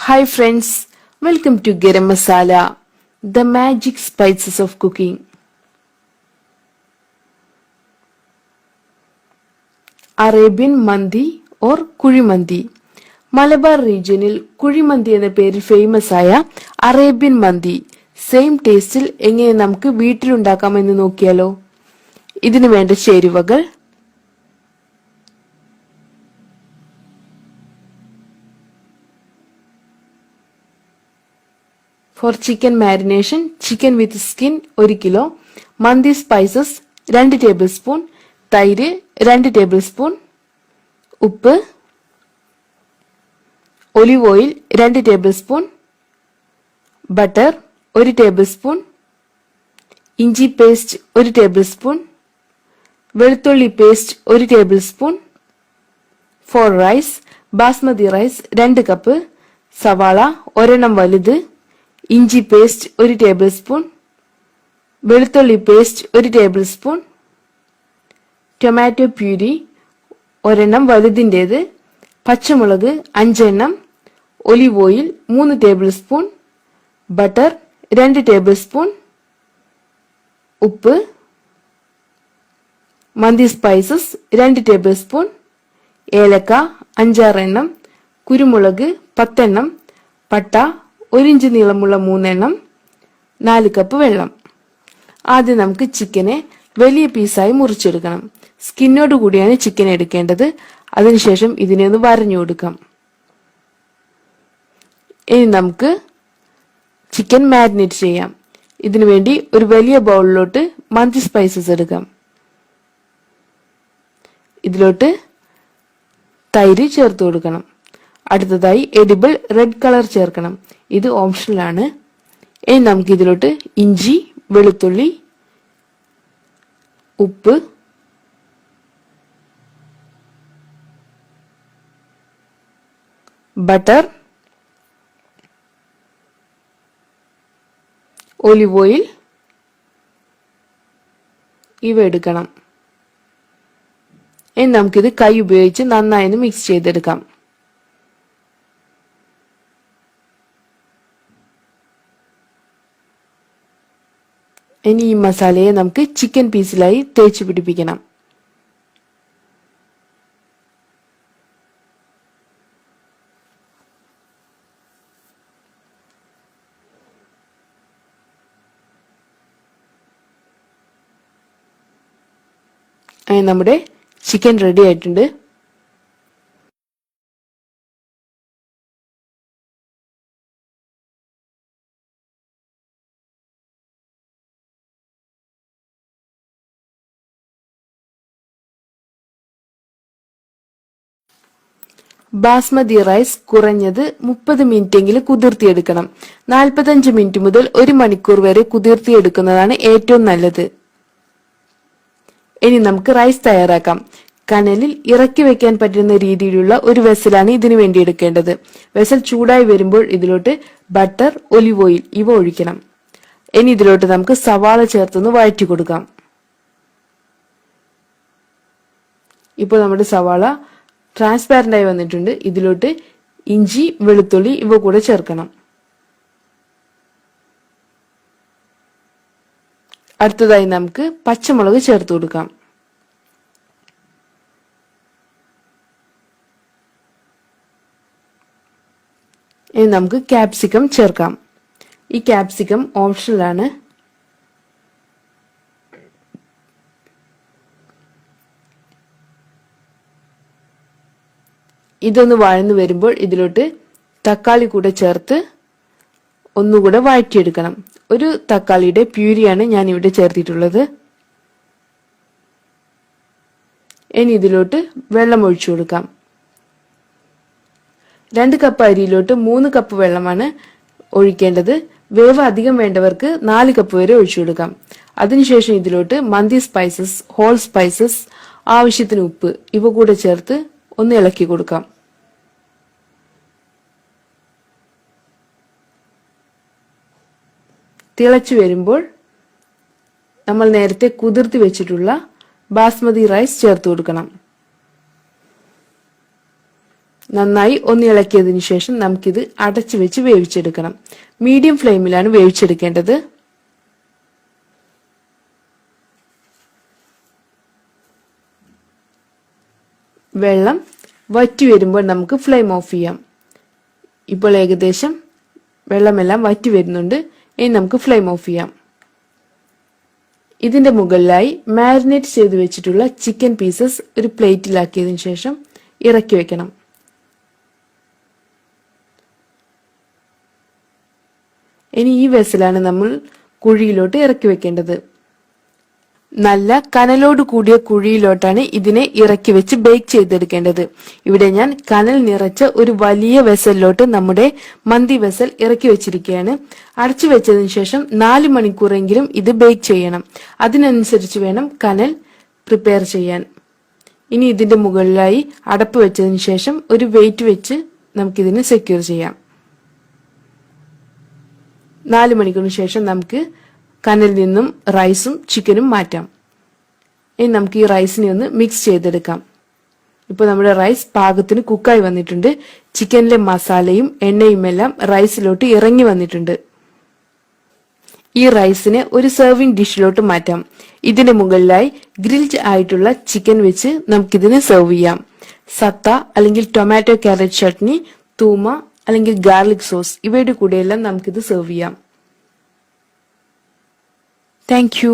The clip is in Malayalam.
Hi friends, welcome to Garam Masala, the magic spices of cooking. Arabian Mandi or Kurimandi. Malabar റീജിയനിൽ കുഴിമന്തി എന്ന പേരിൽ ഫേമസ് ആയ അറേബ്യൻ മന്തി സെയിം ടേസ്റ്റിൽ എങ്ങനെ നമുക്ക് വീട്ടിലുണ്ടാക്കാമെന്ന് നോക്കിയാലോ. ഇതിനു വേണ്ട ചേരുവകൾ: For chicken marination, chicken with skin 1 kilo, മന്തി സ്പൈസസ് 2 ടേബിൾ സ്പൂൺ, തൈര് 2 ടേബിൾ സ്പൂൺ, ഉപ്പ്, olive oil 2 table spoon, butter 1 tablespoon, ഇഞ്ചി പേസ്റ്റ് 1 ടേബിൾ സ്പൂൺ, വെളുത്തുള്ളി paste 1 tablespoon. For rice, basmati rice 2 cup, സവാള 1 വലുത്, ഇഞ്ചി പേസ്റ്റ് 1 ടേബിൾ സ്പൂൺ, വെളുത്തുള്ളി paste 1 tablespoon, tomato puree 1 വലുതിൻ്റേത്, പച്ചമുളക് 5, olive oil 3 tablespoon, butter 2 table spoon, ഉപ്പ്, മന്തി സ്പൈസസ് 2 ടേബിൾ സ്പൂൺ, ഏലക്ക 5-6, കുരുമുളക് 10, പട്ട 1 ഇഞ്ച് നീളമുള്ള 3, 4 കപ്പ് വെള്ളം. ആദ്യം നമുക്ക് ചിക്കനെ വലിയ പീസായി മുറിച്ചെടുക്കണം. സ്കിന്നോട് കൂടിയാണ് ചിക്കൻ എടുക്കേണ്ടത്. അതിനുശേഷം ഇതിനെ ഒന്ന് വരഞ്ഞു കൊടുക്കാം. ഇനി നമുക്ക് ചിക്കൻ മാരിനേറ്റ് ചെയ്യാം. ഇതിനു വേണ്ടി ഒരു വലിയ ബൗളിലോട്ട് മന്തി സ്പൈസസ് എടുക്കാം. ഇതിലോട്ട് തൈര് ചേർത്ത് കൊടുക്കണം. അടുത്തതായി എഡിബിൾ റെഡ് കളർ ചേർക്കണം. ഇത് ഓപ്ഷണൽ ആണ്. ഇനി നമുക്ക് ഇതിലോട്ട് ഇഞ്ചി, വെളുത്തുള്ളി, ഉപ്പ്, ബട്ടർ, ഒലിവ് ഓയിൽ ഇവ എടുക്കണം. ഇനി നമുക്കിത് കൈ ഉപയോഗിച്ച് നന്നായി മിക്സ് ചെയ്തെടുക്കാം. ഇനി ഈ മസാലയെ നമുക്ക് ചിക്കൻ പീസിലായി തേച്ച് പിടിപ്പിക്കണം. നമ്മുടെ ചിക്കൻ റെഡി ആയിട്ടുണ്ട്. ബാസ്മതി റൈസ് കുറഞ്ഞത് 30 മിനിറ്റെങ്കിലും കുതിർത്തിയെടുക്കണം. 45 മിനിറ്റ് മുതൽ 1 മണിക്കൂർ വരെ കുതിർത്തിയെടുക്കുന്നതാണ് ഏറ്റവും നല്ലത്. ഇനി നമുക്ക് റൈസ് തയ്യാറാക്കാം. കനലിൽ ഇറക്കി വെക്കാൻ പറ്റുന്ന രീതിയിലുള്ള ഒരു വെസലാണ് ഇതിനു വേണ്ടി എടുക്കേണ്ടത്. വെസൽ ചൂടായി വരുമ്പോൾ ഇതിലോട്ട് ബട്ടർ, ഒലിവ് ഓയിൽ ഇവ ഒഴിക്കണം. ഇനി ഇതിലോട്ട് നമുക്ക് സവാള ചേർത്തൊന്ന് വഴറ്റി കൊടുക്കാം. ഇപ്പോൾ നമ്മുടെ സവാള ട്രാൻസ്പാരന്റ് ആയി വന്നിട്ടുണ്ട്. ഇതിലോട്ട് ഇഞ്ചി, വെളുത്തുള്ളി ഇവ കൂടെ ചേർക്കണം. അടുത്തതായി നമുക്ക് പച്ചമുളക് ചേർത്ത് കൊടുക്കാം. ഇനി നമുക്ക് ക്യാപ്സിക്കം ചേർക്കാം. ഈ ക്യാപ്സിക്കം ഓപ്ഷണൽ ആണ്. ഇതൊന്ന് വഴന്നു വരുമ്പോൾ ഇതിലോട്ട് തക്കാളി കൂടെ ചേർത്ത് ഒന്നുകൂടെ വഴറ്റിയെടുക്കണം. ഒരു തക്കാളിയുടെ പ്യൂരിയാണ് ഞാൻ ഇവിടെ ചേർത്തിട്ടുള്ളത്. ഇനി ഇതിലോട്ട് വെള്ളം ഒഴിച്ചു കൊടുക്കാം. 2 കപ്പ് അരിയിലോട്ട് 3 കപ്പ് വെള്ളമാണ് ഒഴിക്കേണ്ടത്. വേവ് അധികം വേണ്ടവർക്ക് 4 കപ്പ് വരെ ഒഴിച്ചു കൊടുക്കാം. അതിനുശേഷം ഇതിലോട്ട് മന്തി സ്പൈസസ്, ഹോൾ സ്പൈസസ്, ആവശ്യത്തിന് ഉപ്പ് ഇവ കൂടെ ചേർത്ത് ഒന്ന് ഇളക്കി കൊടുക്കാം. തിളച്ചു വരുമ്പോൾ നമ്മൾ നേരത്തെ കുതിർത്തി വെച്ചിട്ടുള്ള ബാസ്മതി റൈസ് ചേർത്ത് കൊടുക്കണം. നന്നായി ഒന്ന് ഇളക്കിയതിനു ശേഷം നമുക്കിത് അടച്ചു വെച്ച് വേവിച്ചെടുക്കണം. മീഡിയം ഫ്ലെയിമിലാണ് വേവിച്ചെടുക്കേണ്ടത്. വെള്ളം വറ്റി വരുമ്പോൾ നമുക്ക് ഫ്ലെയിം ഓഫ് ചെയ്യാം. ഇപ്പോൾ ഏകദേശം വെള്ളമെല്ലാം വറ്റി വരുന്നുണ്ട്. ഇനി നമുക്ക് ഫ്ലെയിം ഓഫ് ചെയ്യാം. ഇതിന്റെ മുകളിലായി മാരിനേറ്റ് ചെയ്ത് വെച്ചിട്ടുള്ള ചിക്കൻ പീസസ് ഒരു പ്ലേറ്റിലാക്കിയതിനു ശേഷം ഇറക്കി വെക്കണം. ഇനി ഈ വെസലാണ് നമ്മൾ കുഴിയിലോട്ട് ഇറക്കി വെക്കേണ്ടത്. നല്ല കനലോട് കൂടിയ കുഴിയിലോട്ടാണ് ഇതിനെ ഇറക്കി വെച്ച് ബേക്ക് ചെയ്തെടുക്കേണ്ടത്. ഇവിടെ ഞാൻ കനൽ നിറച്ച ഒരു വലിയ വെസലിലോട്ട് നമ്മുടെ മന്തി വെസൽ ഇറക്കി വെച്ചിരിക്കുകയാണ്. അടച്ചു വെച്ചതിന് ശേഷം 4 മണിക്കൂറെങ്കിലും ഇത് ബേക്ക് ചെയ്യണം. അതിനനുസരിച്ച് വേണം കനൽ പ്രിപ്പയർ ചെയ്യാൻ. ഇനി ഇതിന്റെ മുകളിലായി അടപ്പ് വെച്ചതിന് ശേഷം ഒരു വെയിറ്റ് വെച്ച് നമുക്കിതിനെ സെക്യൂർ ചെയ്യാം. 4 മണിക്കൂറിന് ശേഷം നമുക്ക് കനലിൽ നിന്നും റൈസും ചിക്കനും മാറ്റാം. ഇനി നമുക്ക് ഈ റൈസിനെ ഒന്ന് മിക്സ് ചെയ്തെടുക്കാം. ഇപ്പോൾ നമ്മുടെ റൈസ് പാകത്തിന് കുക്കായി വന്നിട്ടുണ്ട്. ചിക്കനിലെ മസാലയും എണ്ണയും എല്ലാം റൈസിലോട്ട് ഇറങ്ങി വന്നിട്ടുണ്ട്. ഈ റൈസിനെ ഒരു സെർവിംഗ് ഡിഷിലോട്ട് മാറ്റാം. ഇതിന്റെ മുകളിലായി ഗ്രിൽഡ് ആയിട്ടുള്ള ചിക്കൻ വെച്ച് നമുക്കിതിനെ സെർവ് ചെയ്യാം. സത്ത അല്ലെങ്കിൽ ടൊമാറ്റോ ക്യാരറ്റ് ചട്നി, തൂമ അല്ലെങ്കിൽ ഗാർലിക് സോസ് ഇവയുടെ കൂടെയെല്ലാം നമുക്കിത് സെർവ് ചെയ്യാം. Thank you.